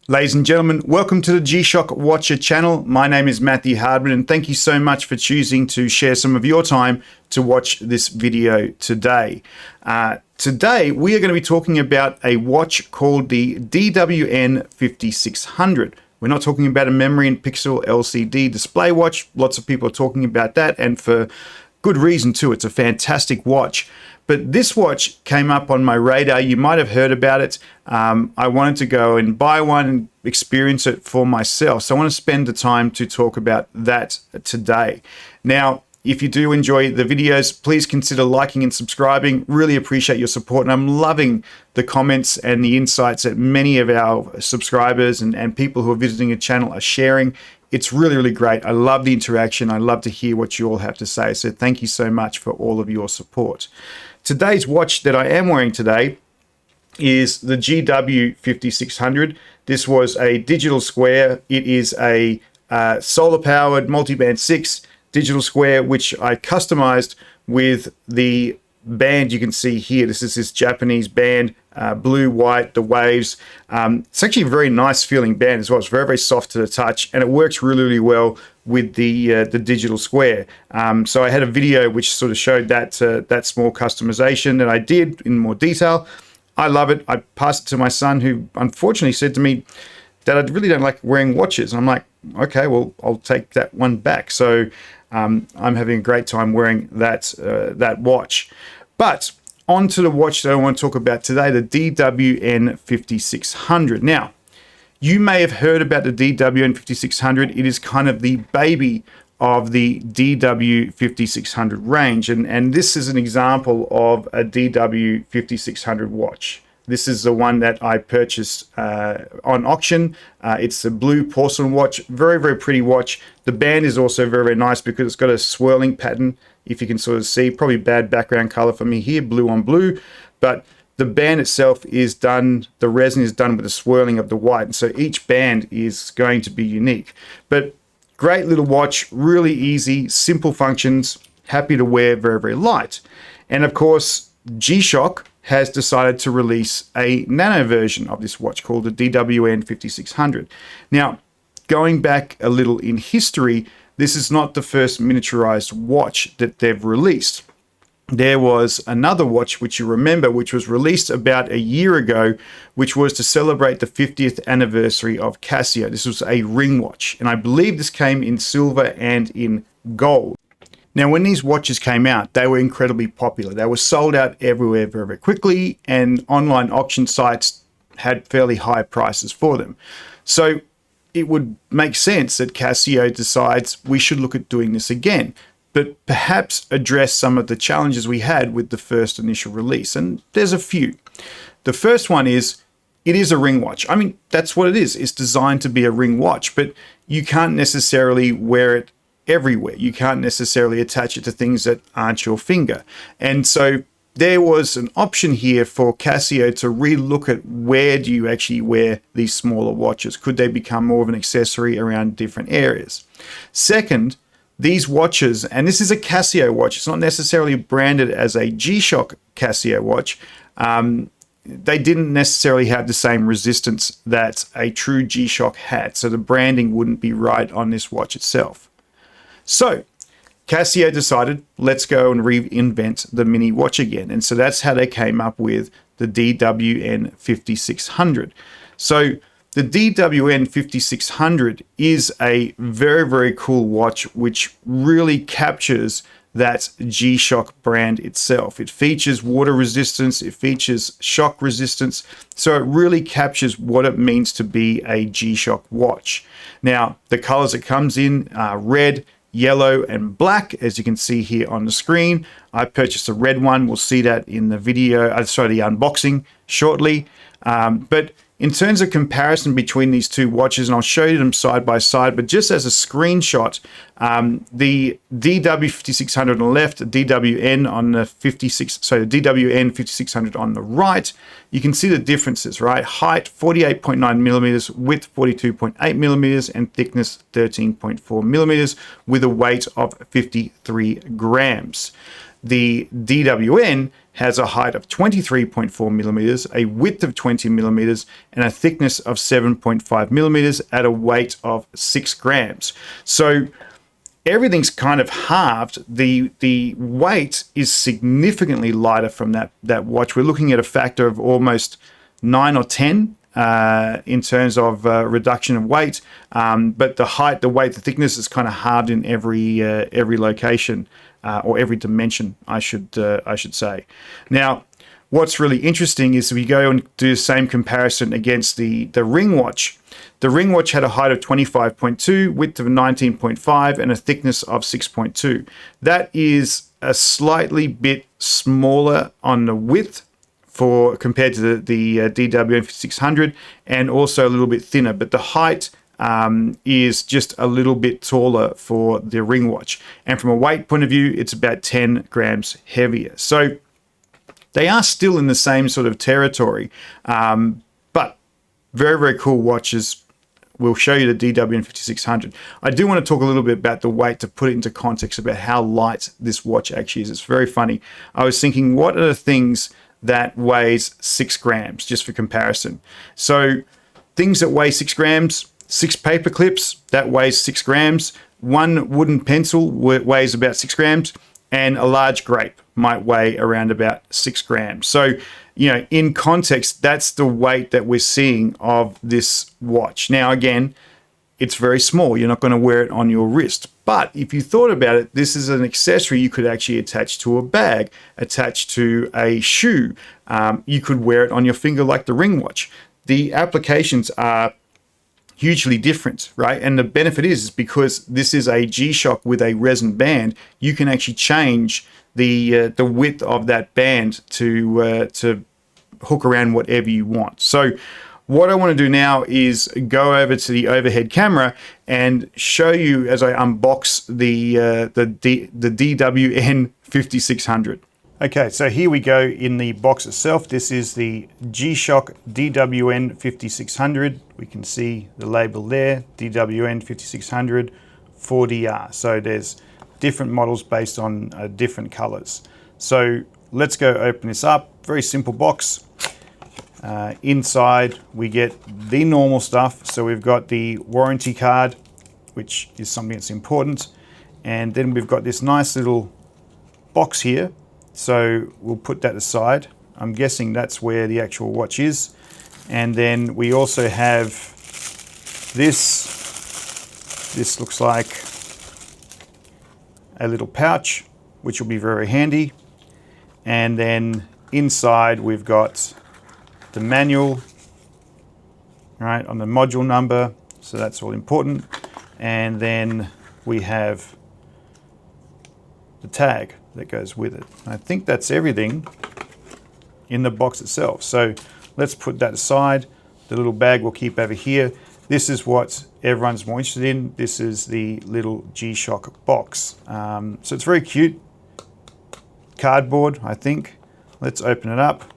Ladies and gentlemen, welcome to the G-Shock Watcher channel. My name is Matthew Hardman, and thank you so much for choosing to share some of your time to watch this video today. Today, we are going to be talking about a watch called the DWN-5600. We're not talking about a memory and pixel LCD display watch. Lots of people are talking about that, and for good reason too. It's a fantastic watch. But this watch came up on my radar. You might have heard about it. I wanted to go and buy one and experience it for myself. So I want to spend the time to talk about that today. Now, if you do enjoy the videos, please consider liking and subscribing. Really appreciate your support. And I'm loving the comments and the insights that many of our subscribers and people who are visiting the channel are sharing. It's really, really great. I love the interaction. I love to hear what you all have to say. So thank you so much for all of your support. Today's watch that I am wearing today is the GW-5600. This was a digital square. It is a solar-powered multi-band 6 digital square, which I customized with the band you can see here. This is this Japanese band, blue, white, the waves. It's actually a very nice feeling band as well. It's very, very soft to the touch, and it works really, really well with the digital square. So I had a video which sort of showed that that small customization that I did in more detail. I love it. I passed it to my son, who unfortunately said to me, "Dad, I really don't like wearing watches." And I'm like, okay, well, I'll take that one back. So I'm having a great time wearing that watch. But on to the watch that I want to talk about today, the DWN-5600. Now, you may have heard about the DWN-5600. It is kind of the baby of the DW-5600 range. And this is an example of a DW-5600 watch. This is the one that I purchased on auction. It's a blue porcelain watch, very, very pretty watch. The band is also very, very nice because it's got a swirling pattern, if you can sort of see. Probably bad background color for me here, blue on blue. But the band itself is done, the resin is done with the swirling of the white. And so each band is going to be unique. But great little watch, really easy, simple functions, happy to wear, very, very light. And of course, G-Shock has decided to release a nano version of this watch called the DWN-5600. Now, going back a little in history, this is not the first miniaturized watch that they've released. There was another watch, which you remember, which was released about a year ago, which was to celebrate the 50th anniversary of Casio. This was a ring watch, and I believe this came in silver and in gold. Now, when these watches came out, they were incredibly popular. They were sold out everywhere very, very quickly, and online auction sites had fairly high prices for them. So it would make sense that Casio decides we should look at doing this again, but perhaps address some of the challenges we had with the first initial release. And there's a few. The first one is, it is a ring watch. I mean, that's what it is. It's designed to be a ring watch, but you can't necessarily wear it everywhere. You can't necessarily attach it to things that aren't your finger. And so there was an option here for Casio to relook at where do you actually wear these smaller watches. Could they become more of an accessory around different areas? Second, these watches, and this is a Casio watch, it's not necessarily branded as a G-Shock Casio watch. They didn't necessarily have the same resistance that a true G-Shock had, so the branding wouldn't be right on this watch itself. So Casio decided, let's go and reinvent the mini watch again. And so that's how they came up with the DWN-5600. So the DWN-5600 is a very, very cool watch, which really captures that G-Shock brand itself. It features water resistance, it features shock resistance, so it really captures what it means to be a G-Shock watch. Now, the colors it comes in are red, yellow, and black, as you can see here on the screen. I purchased a red one. We'll see that in the video, the unboxing shortly. But in terms of comparison between these two watches, and I'll show you them side by side, but just as a screenshot, the DW-5600 on the left, the DWN on the the DWN-5600 on the right, you can see the differences, right? Height 48.9 millimeters, width 42.8 millimeters, and thickness 13.4 millimeters, with a weight of 53 grams. The DWN has a height of 23.4 millimeters, a width of 20 millimeters, and a thickness of 7.5 millimeters at a weight of 6 grams. So everything's kind of halved. The weight is significantly lighter from that watch. We're looking at a factor of almost 9 or 10 in terms of reduction of weight. But the height, the weight, the thickness is kind of halved in every location or every dimension, I should say. Now, what's really interesting is we go and do the same comparison against the Ring Watch. The Ring Watch had a height of 25.2, width of 19.5, and a thickness of 6.2. That is a slightly bit smaller on the width compared to the DWN-5600, and also a little bit thinner. But the height is just a little bit taller for the Ring Watch. And from a weight point of view, it's about 10 grams heavier. So they are still in the same sort of territory, but very, very cool watches. We'll show you the DWN-5600. I do want to talk a little bit about the weight to put it into context about how light this watch actually is. It's very funny. I was thinking, what are the things that weighs 6 grams, just for comparison? So things that weigh 6 grams, 6 paper clips, that weighs 6 grams. 1 wooden pencil weighs about 6 grams. And a large grape might weigh around about 6 grams. So, you know, in context, that's the weight that we're seeing of this watch. Now, again, it's very small. You're not going to wear it on your wrist. But if you thought about it, this is an accessory you could actually attach to a bag, attach to a shoe. You could wear it on your finger like the Ring Watch. The applications are hugely different, right? And the benefit is because this is a G-Shock with a resin band, you can actually change the width of that band to hook around whatever you want. So what I want to do now is go over to the overhead camera and show you as I unbox the DWN-5600. Okay, so here we go in the box itself. This is the G-Shock DWN-5600. We can see the label there, DWN-5600 4DR. So there's different models based on different colors. So let's go open this up. Very simple box. Inside we get the normal stuff. So we've got the warranty card, which is something that's important. And then we've got this nice little box here. So we'll put that aside. I'm guessing that's where the actual watch is. And then we also have this. This looks like a little pouch, which will be very handy. And then inside we've got the manual, right, on the module number. So that's all important. And then we have the tag that goes with it. I think that's everything in the box itself. So let's put that aside. The little bag we'll keep over here. This is what everyone's more interested in. This is the little G-Shock box. So it's very cute. Cardboard, I think. Let's open it up.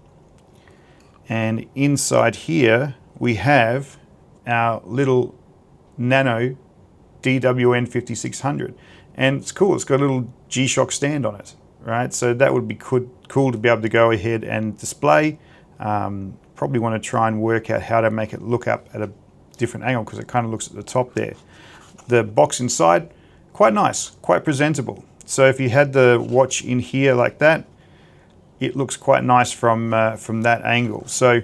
And inside here we have our little nano DWN-5600. And it's cool, it's got a little G-Shock stand on it, right? So that would be cool to be able to go ahead and display. Probably want to try and work out how to make it look up at a different angle because it kind of looks at the top there. The box inside, quite nice, quite presentable. So if you had the watch in here like that, it looks quite nice from that angle. So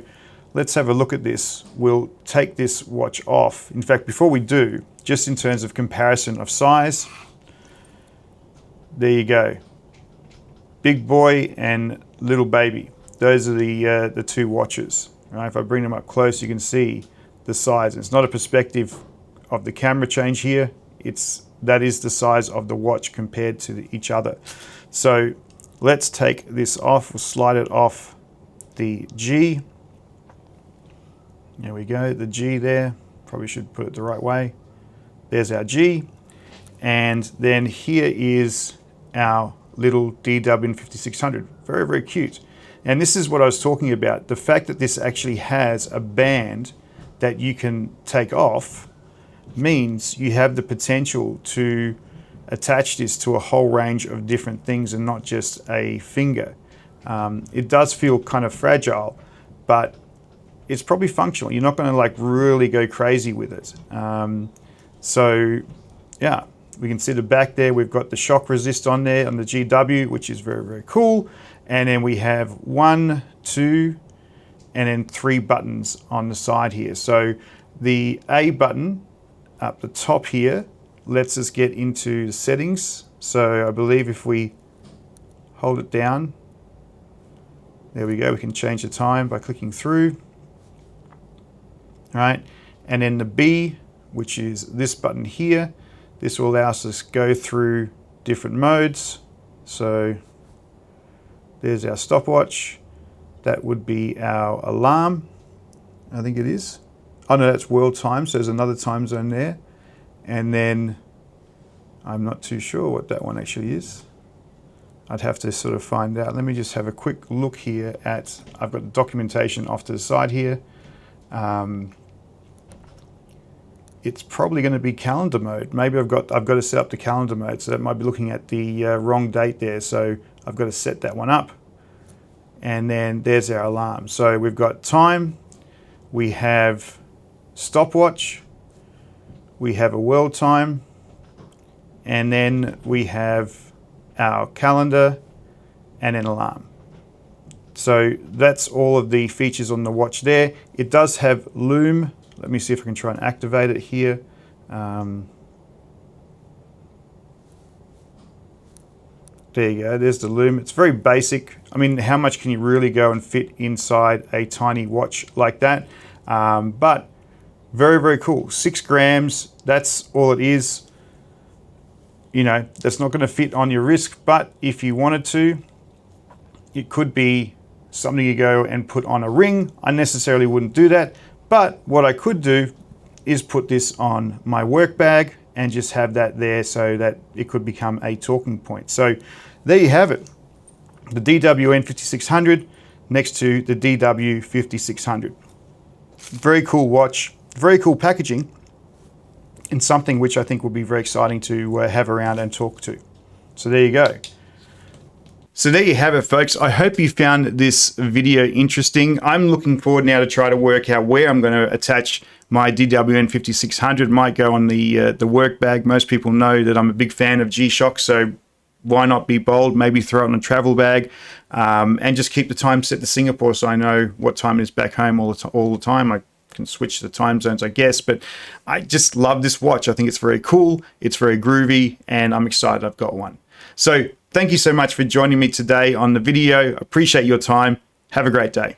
let's have a look at this. We'll take this watch off. In fact, before we do, just in terms of comparison of size, there you go. Big boy and little baby. Those are the two watches. Right? If I bring them up close, you can see the size. It's not a perspective of the camera change here. That is the size of the watch compared to each other. So let's take this off. We'll slide it off the G. There we go, the G there. Probably should put it the right way. There's our G. And then here is our little DWN-5600. Very, very cute. And this is what I was talking about. The fact that this actually has a band that you can take off means you have the potential to attach this to a whole range of different things and not just a finger. It does feel kind of fragile, but it's probably functional. You're not going to like really go crazy with it. So yeah, we can see the back there. We've got the shock resist on there on the GW, which is very, very cool. And then we have 1, 2, and then 3 buttons on the side here. So the A button up the top here lets us get into the settings. So I believe if we hold it down, there we go, we can change the time by clicking through. All right, and then the B, which is this button here, this will allow us to go through different modes. So there's our stopwatch. That would be our alarm, I think it is. Oh no, that's world time, so there's another time zone there. And then I'm not too sure what that one actually is. I'd have to sort of find out. Let me just have a quick look here at, I've got the documentation off to the side here. It's probably going to be calendar mode. Maybe I've got to set up the calendar mode, so that might be looking at the wrong date there. So I've got to set that one up. And then there's our alarm. So we've got time, we have stopwatch, we have a world time, and then we have our calendar and an alarm. So that's all of the features on the watch there. It does have loom. Let me see if I can try and activate it here. There you go, there's the loom. It's very basic. I mean, how much can you really go and fit inside a tiny watch like that? But very, very cool. 6 grams, that's all it is. You know, that's not gonna fit on your wrist, but if you wanted to, it could be something you go and put on a ring. I necessarily wouldn't do that, but what I could do is put this on my work bag and just have that there so that it could become a talking point. So there you have it. The DWN-5600 next to the DW-5600. Very cool watch, very cool packaging, and something which I think will be very exciting to have around and talk to. So there you go. So there you have it, folks. I hope you found this video interesting. I'm looking forward now to try to work out where I'm going to attach my DWN-5600. Might go on the work bag. Most people know that I'm a big fan of G-Shocks, so why not be bold? Maybe throw it in a travel bag, and just keep the time set to Singapore so I know what time it is back home all the time. I can switch the time zones, I guess, but I just love this watch. I think it's very cool, it's very groovy, and I'm excited I've got one. So thank you so much for joining me today on the video. Appreciate your time. Have a great day.